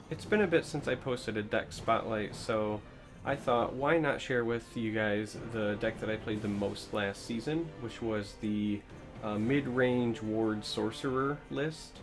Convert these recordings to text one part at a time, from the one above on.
It's been a bit since I posted a deck spotlight, so I thought why not share with you guys the deck that I played the most last season, which was the mid-range Ward Sorcerer list.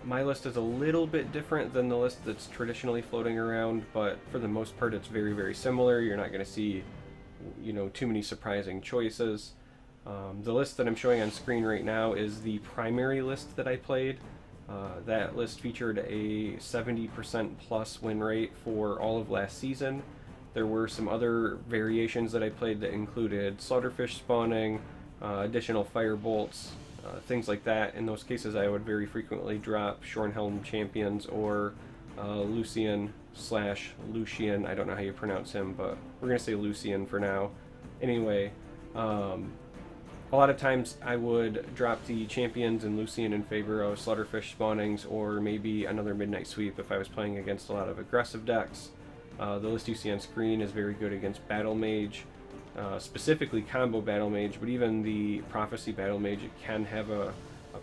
My list is a little bit different than the list that's traditionally floating around, but for the most part it's very, very similar. You're not going to see, too many surprising choices. The list that I'm showing on screen right now is the primary list that I played. That list featured a 70% plus win rate for all of last season. There were some other variations that I played that included Slaughterfish spawning, additional fire bolts, things like that. In those cases, I would very frequently drop Shornhelm champions or Lucian slash Lucian. I don't know how you pronounce him, but we're going to say Lucian for now. Anyway, a lot of times I would drop the champions and Lucian in favor of Slaughterfish spawnings or maybe another Midnight Sweep if I was playing against a lot of aggressive decks. The list you see on screen is very good against Battle Mage, specifically Combo Battle Mage, but even the Prophecy Battle Mage, it can have a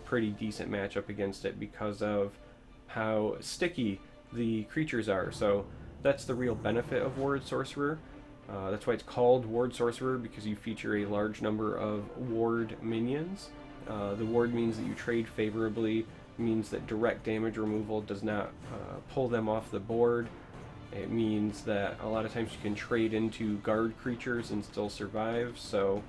pretty decent matchup against it because of how sticky the creatures are. So that's the real benefit of Ward Sorcerer. That's why it's called Ward Sorcerer, because you feature a large number of ward minions. The ward means that you trade favorably, means that direct damage removal does not pull them off the board. It means that a lot of times you can trade into guard creatures and still survive, so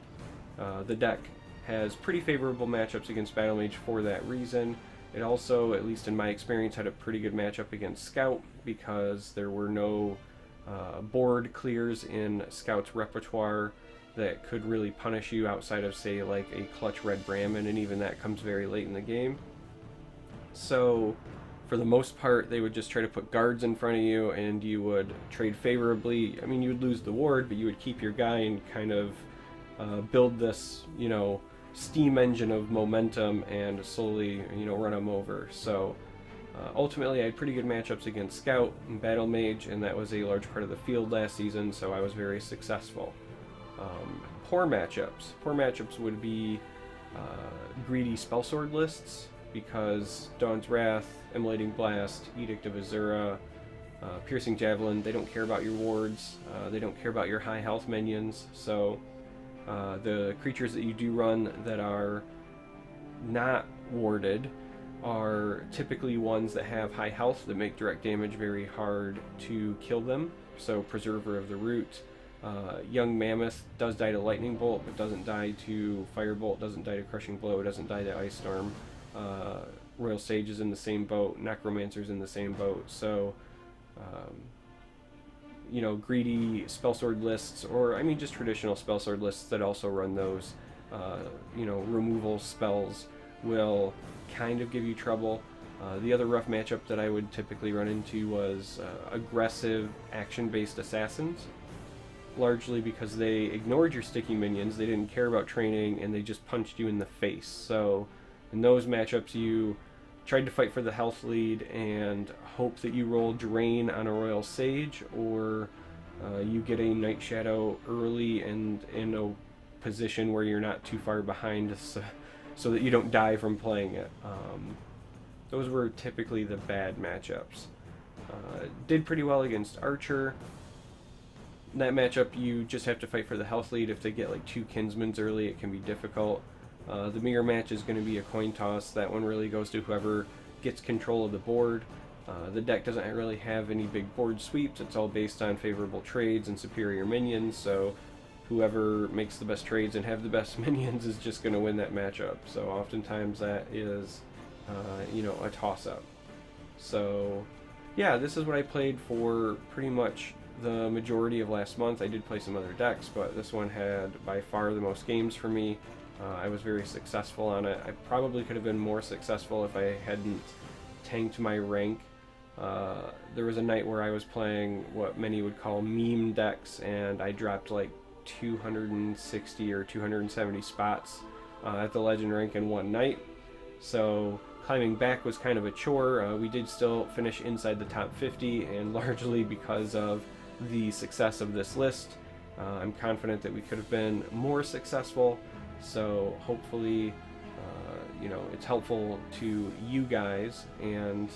the deck has pretty favorable matchups against Battle Mage for that reason. It also, at least in my experience, had a pretty good matchup against Scout because there were no board clears in Scout's repertoire that could really punish you outside of, say, like a clutch Red Brahmin, and even that comes very late in the game. So for the most part, they would just try to put guards in front of you and you would trade favorably. I mean, you would lose the ward, but you would keep your guy and kind of build this, steam engine of momentum and slowly, run them over. So ultimately, I had pretty good matchups against Scout and Battle Mage, and that was a large part of the field last season, so I was very successful. Poor matchups would be greedy Spellsword lists, because Dawn's Wrath, Immolating Blast, Edict of Azura, Piercing Javelin, they don't care about your wards, they don't care about your high health minions, so the creatures that you do run that are not warded are typically ones that have high health that make direct damage very hard to kill them. So Preserver of the Root, Young Mammoth does die to Lightning Bolt, but doesn't die to Firebolt, doesn't die to Crushing Blow, doesn't die to Ice Storm. Royal Sage is in the same boat, Necromancer's in the same boat, so greedy Spellsword lists, or just traditional Spellsword lists that also run those removal spells will kind of give you trouble. The other rough matchup that I would typically run into was aggressive action-based assassins, largely because they ignored your sticky minions, they didn't care about training, and they just punched you in the face. So in those matchups, you tried to fight for the health lead and hope that you roll Drain on a Royal Sage, or you get a Night Shadow early and in a position where you're not too far behind, so that you don't die from playing it. Those were typically the bad matchups. Did pretty well against Archer. In that matchup, you just have to fight for the health lead. If they get like 2 Kinsmans early, it can be difficult. The mirror match is going to be a coin toss. That one really goes to whoever gets control of the board. The deck doesn't really have any big board sweeps. It's all based on favorable trades and superior minions, so whoever makes the best trades and have the best minions is just going to win that matchup. So oftentimes that is, a toss-up. So yeah, this is what I played for pretty much the majority of last month. I did play some other decks, but this one had by far the most games for me. I was very successful on it. I probably could have been more successful if I hadn't tanked my rank. There was a night where I was playing what many would call meme decks, and I dropped like 260 or 270 spots at the legend rank in one night. So climbing back was kind of a chore. We did still finish inside the top 50, and largely because of the success of this list, I'm confident that we could have been more successful. So hopefully, it's helpful to you guys, and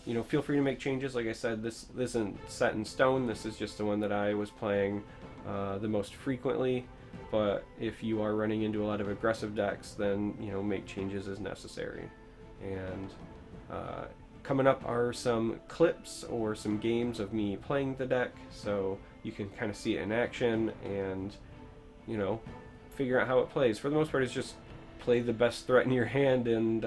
You know, feel free to make changes. Like I said, this isn't set in stone. This is just the one that I was playing the most frequently. But if you are running into a lot of aggressive decks, then, you know, make changes as necessary. And coming up are some clips or some games of me playing the deck, so you can kind of see it in action and, you know, figure out how it plays. For the most part, it's just play the best threat in your hand and,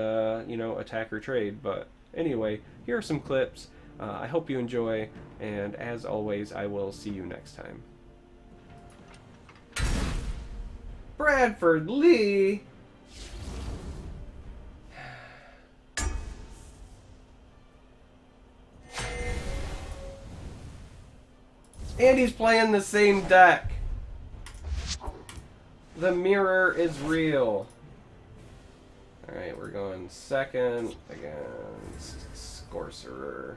you know, attack or trade. But anyway, here are some clips. I hope you enjoy, and as always, I will see you next time. Bradford Lee! And he's playing the same deck. The mirror is real. Alright, we're going second against Sorcerer.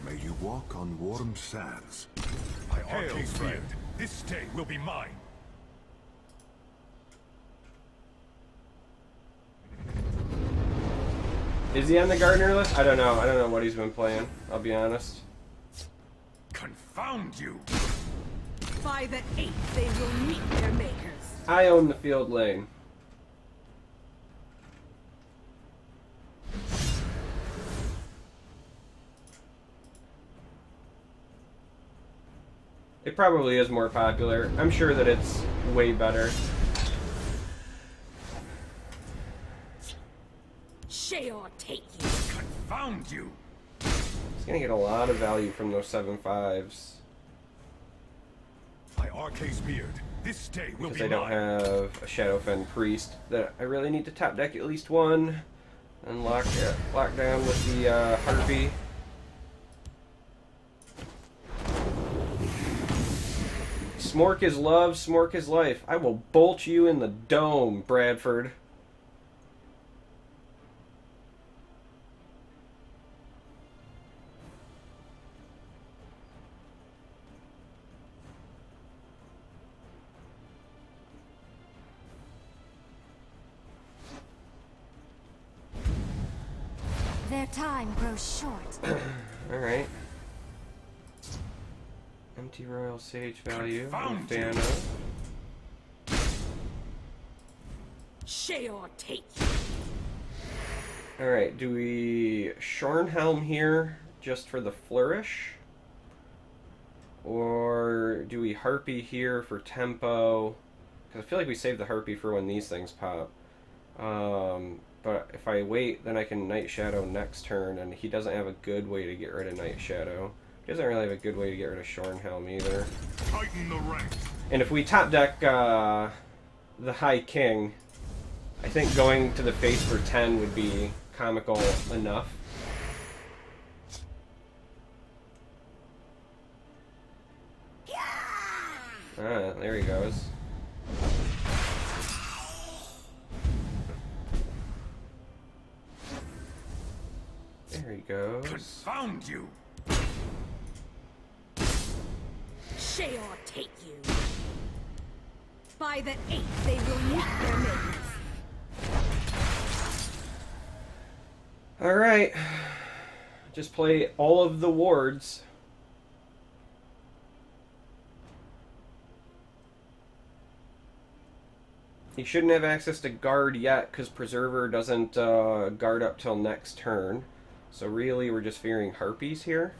May you walk on warm sands. My arcane friend, this day will be mine. Is he on the Gardener list? I don't know. I don't know what he's been playing. I'll be honest. Confound you! By the 8th, they will meet their makers. I own the field lane. It probably is more popular. I'm sure that it's way better. Sheor take you. Confound you! He's gonna get a lot of value from those 7/5s. My arcane beard, this day will Because be I don't mine. have a Shadowfen Priest that I really need to top deck at least one. And lock down with the Harpy. Smork is love, Smork is life. I will bolt you in the dome, Bradford. Their time grows short. Alright. Empty Royal Sage value. I'm a Confound fan you. of. Sheor take you. Alright, do we Shornhelm here just for the flourish? Or do we Harpy here for tempo? Because I feel like we saved the Harpy for when these things pop. But if I wait, then I can Night Shadow next turn, and he doesn't have a good way to get rid of Night Shadow. He doesn't really have a good way to get rid of Shornhelm either. Tighten the ranks. And if we top deck the High King, I think going to the face for 10 would be comical enough. Ah, there he goes. There he goes. Confound you! Sheor take you. By the 8th, they will meet their makers. Alright. Just play all of the wards. He shouldn't have access to guard yet, because Preserver doesn't guard up till next turn. So really, we're just fearing Harpies here.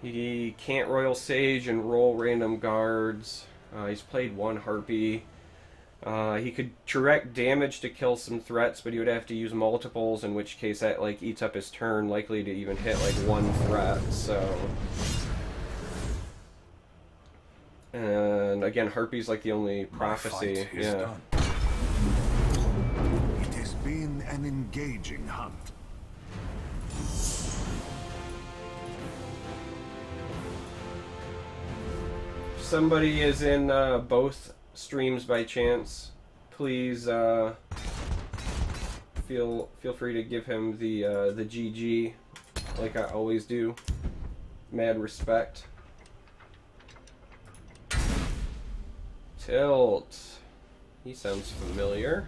He can't Royal Sage and roll random guards. He's played one Harpy. He could direct damage to kill some threats, but he would have to use multiples, in which case that like eats up his turn, likely to even hit like one threat, so... And again, Harpy's like the only prophecy. My fight is done. It has been an engaging hunt. Somebody is in both streams by chance, please feel free to give him the GG, like I always do. Mad respect. Tilt. He sounds familiar.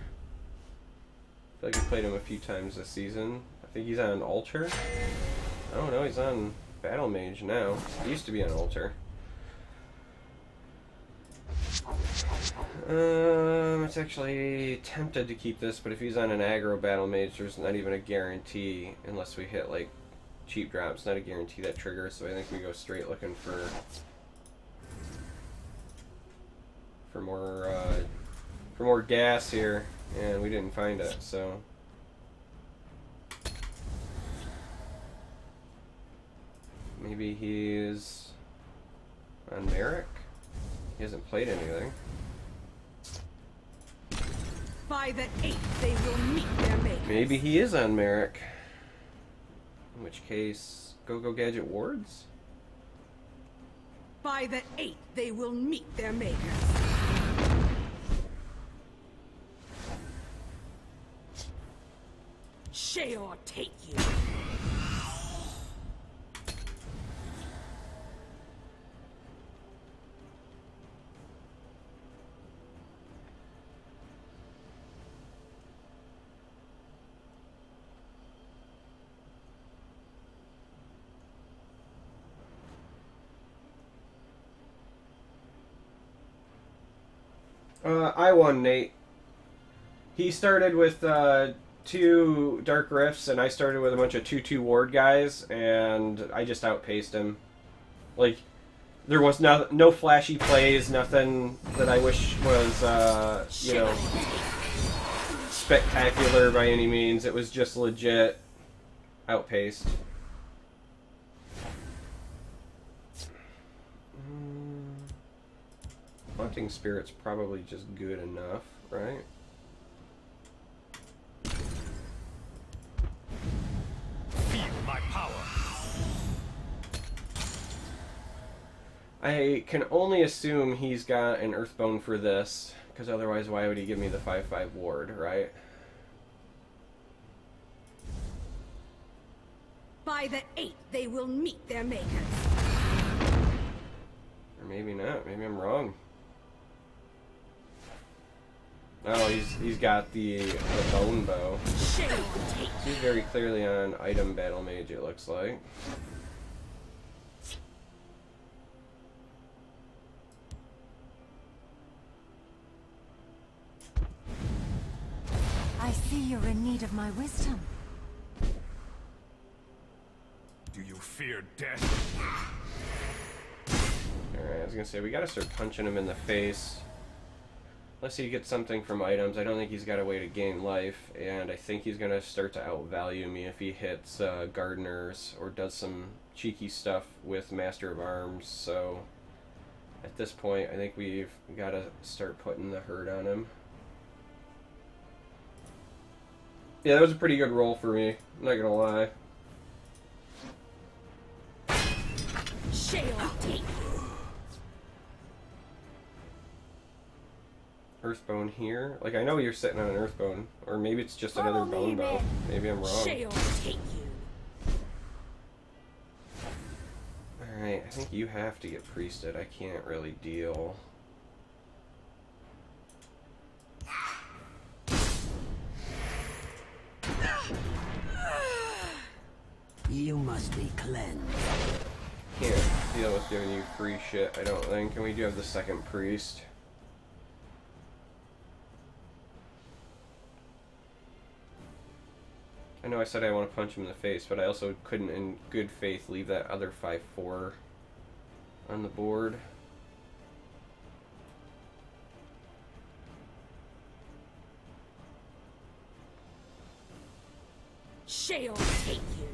I feel like I played him a few times this season. I think he's on Altar. I don't know, he's on Battle Mage now. He used to be on Altar. It's actually tempted to keep this, but if he's on an aggro Battle Mage, there's not even a guarantee unless we hit like cheap drops. Not a guarantee that triggers, so I think we go straight looking for more gas here, and we didn't find it, so maybe he's on Merrick. He hasn't played anything. By the 8th, they will meet their makers. Maybe he is on Merrick. In which case, go Gadget Wards? By the 8th, they will meet their makers. Sheor take you. I won, Nate. He started with 2 Dark Rifts, and I started with a bunch of 2/2 ward guys, and I just outpaced him. Like, there was no flashy plays, nothing that I wish was, you know, spectacular by any means. It was just legit outpaced. Haunting Spirit's probably just good enough, right? Feel my power. I can only assume he's got an Earthbone for this, because otherwise why would he give me the 5/5 ward, right? By the 8th, they will meet their makers. Or maybe not. Maybe I'm wrong. Oh, he's got the bone bow. He's very clearly on item Battle Mage, it looks like. I see you're in need of my wisdom. Do you fear death? Alright, I was gonna say, we gotta start punching him in the face. Unless he gets something from items, I don't think he's got a way to gain life, and I think he's gonna start to outvalue me if he hits Gardeners or does some cheeky stuff with Master of Arms, so at this point I think we've gotta start putting the hurt on him. Yeah, that was a pretty good roll for me, I'm not gonna lie. Sheor take you. Earthbone here? Like, I know you're sitting on an Earthbone, or maybe it's just another bone bow. Maybe I'm wrong. Sheor take you. Alright, I think you have to get priested. I can't really deal. You must be cleansed. Can't deal with giving you free shit, I don't think. And we do have the second priest. I know I said I want to punch him in the face, but I also couldn't in good faith leave that other 5/4 on the board. Sheor take you.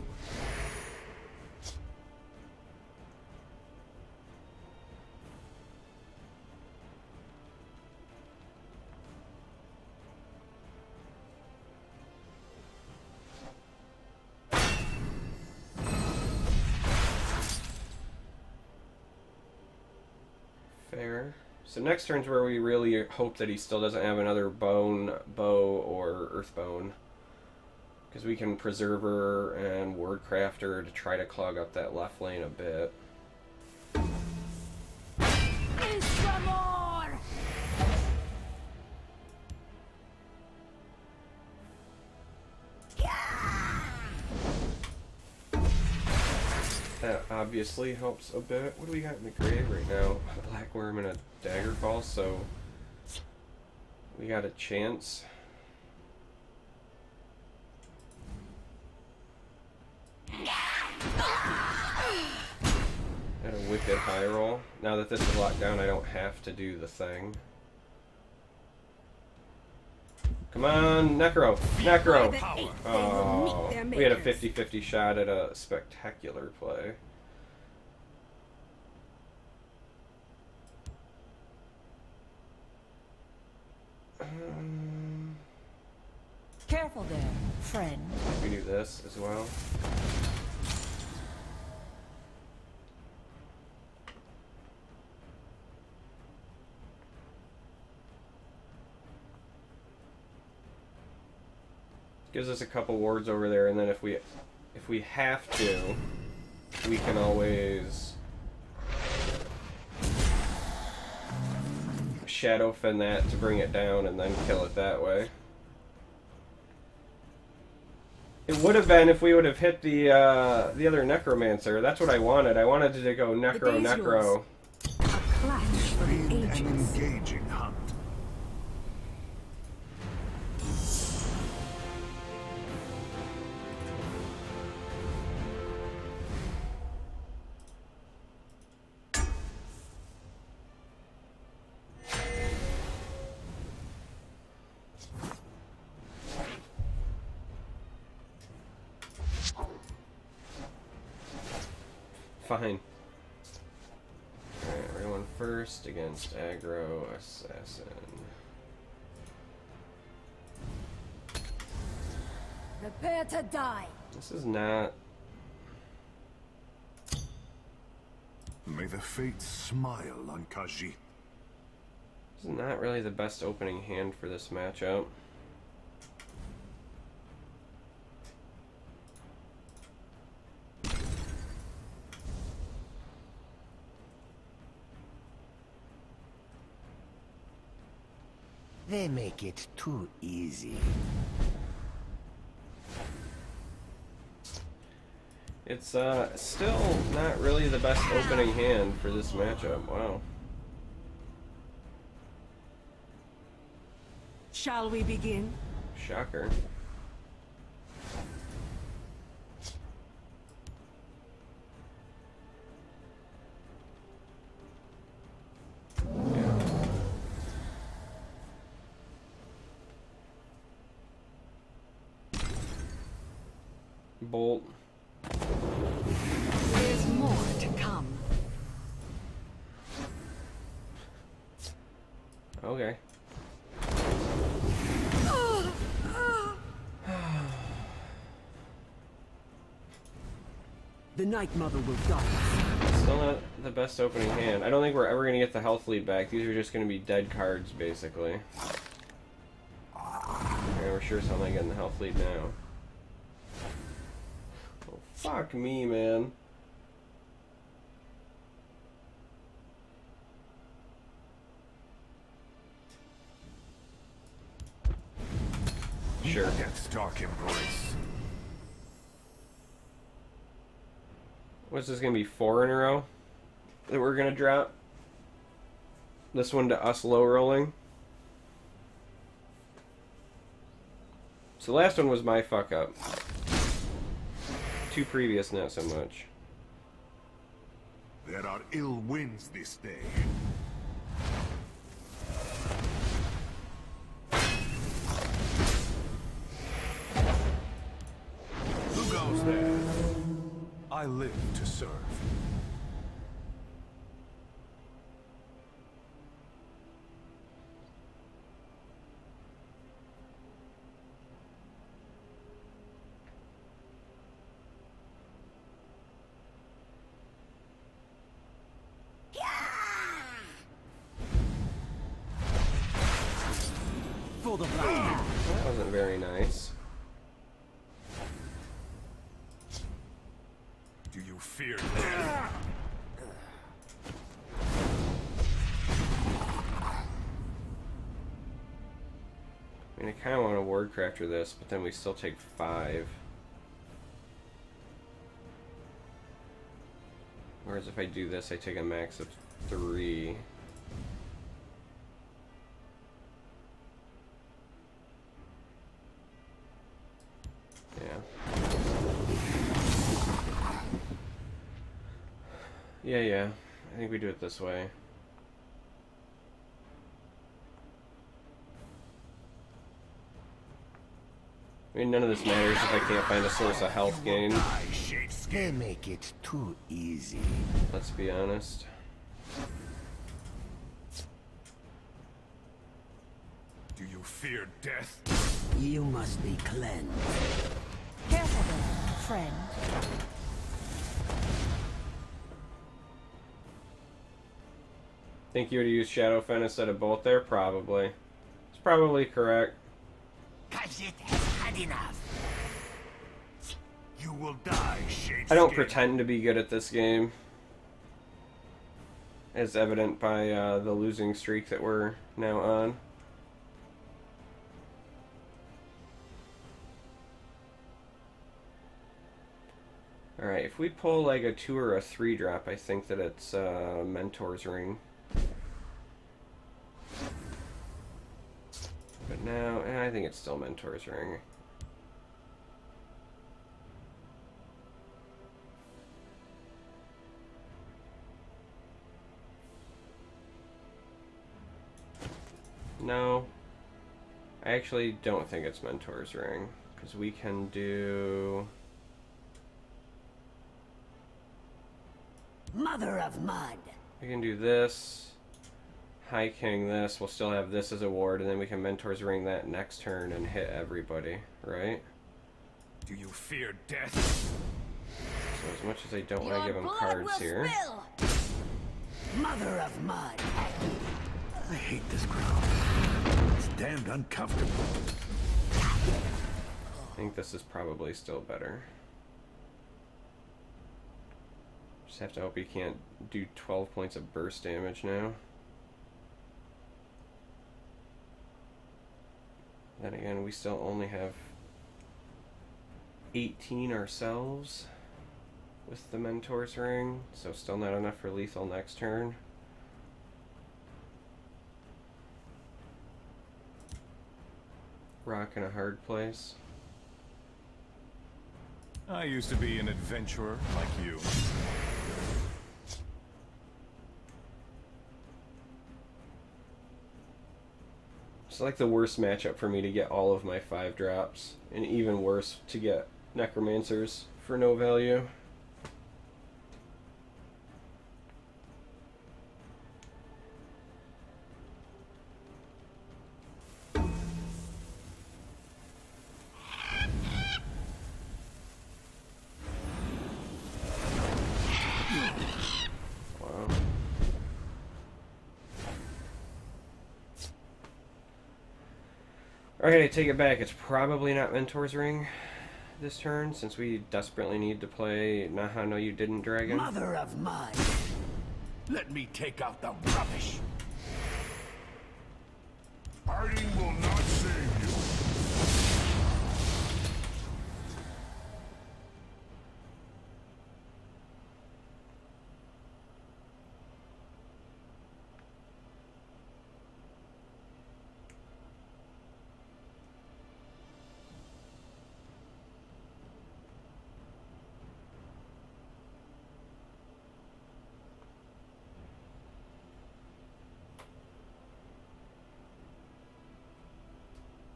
Fair. So next turn's where we really hope that he still doesn't have another bone, bow, or earthbone. Because we can Preserver and Wordcrafter to try to clog up that left lane a bit. That obviously helps a bit. What do we got in the grave right now? A black worm and a dagger fall, so we got a chance. At a wicked high roll. Now that this is locked down, I don't have to do the thing. Come on, Necro! Necro! Oh, we had a 50-50 shot at a spectacular play. Careful there, friend. We do this as well. Gives us a couple wards over there, and then if we have to, we can always shadow fin that to bring it down and then kill it that way. It would have been if we would have hit the other necromancer. That's what I wanted. I wanted to go necro. A clash for the Been an ages. engaging hunt. Fine. Alright, we're going first against Aggro Assassin. Prepare to die. This is not... May the fates smile on Khajiit. This is not really the best opening hand for this matchup. They make it too easy. It's still not really the best opening hand for this matchup. Wow. Shall we begin? Shocker. Bolt. There's more to come. Okay. The Night Mother will die. Still not the best opening hand. I don't think we're ever going to get the health lead back. These are just going to be dead cards, basically. Okay, we're sure something getting the health lead now. Oh, fuck me, man. Sure. Death's dark embrace. What's this going to be, 4 in a row that we're going to drop? This one to us low rolling. So the last one was my fuck up. 2 previous, not so much. There are ill winds this day. Who goes there? I live to serve. For the Black Hand. That wasn't very nice. Do you fear death? I mean, I kind of want to ward crafter this, but then we still take 5. Whereas if I do this, I take a max of 3. Yeah, I think we do it this way. I mean, none of this matters if I can't find a source of health gain. They make it too easy. Let's be honest. Do you fear death? You must be cleansed. Careful there, friend. Think you would use Shadowfen instead of Bolt there? Probably. It's probably correct. Khajiit has had enough. You will die, Shadeskin. I don't pretend to be good at this game, as evident by the losing streak that we're now on. Alright, if we pull like a 2 or a 3 drop, I think that it's Mentor's Ring. But now, I think it's still Mentor's Ring. No, I actually don't think it's Mentor's Ring, because we can do... Mother of Mud. We can do this, High King this, we'll still have this as a ward, and then we can Mentor's Ring that next turn and hit everybody, right? Do you fear death? So as much as I don't want to give him cards here... Mother of Mud. I hate this ground. It's damned uncomfortable. I think this is probably still better. Just have to hope he can't do 12 points of burst damage now. Then again, we still only have 18 ourselves with the Mentor's Ring, so still not enough for lethal next turn. Rock in a hard place. I used to be an adventurer like you. It's like the worst matchup for me to get all of my 5 drops, and even worse to get Necromancers for no value. Alright, I take it back. It's probably not Mentor's Ring this turn, since we desperately need to play Naha No You Didn't Dragon. Mother of Mud. Let me take out the rubbish. Hiding will not save you.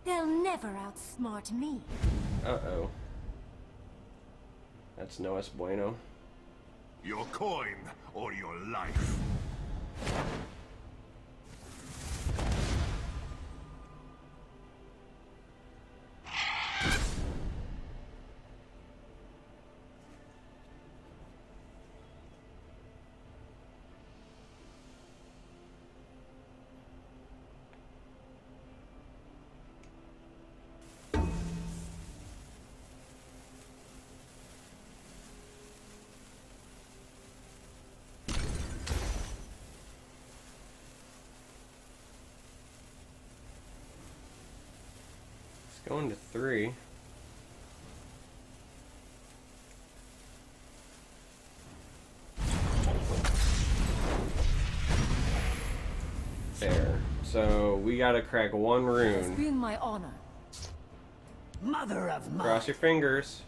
They'll never outsmart me. Uh-oh. That's no es bueno. Your coin or your life. Going to 3. So we gotta crack one It's rune. been my honor. Mother of mud. Cross your fingers.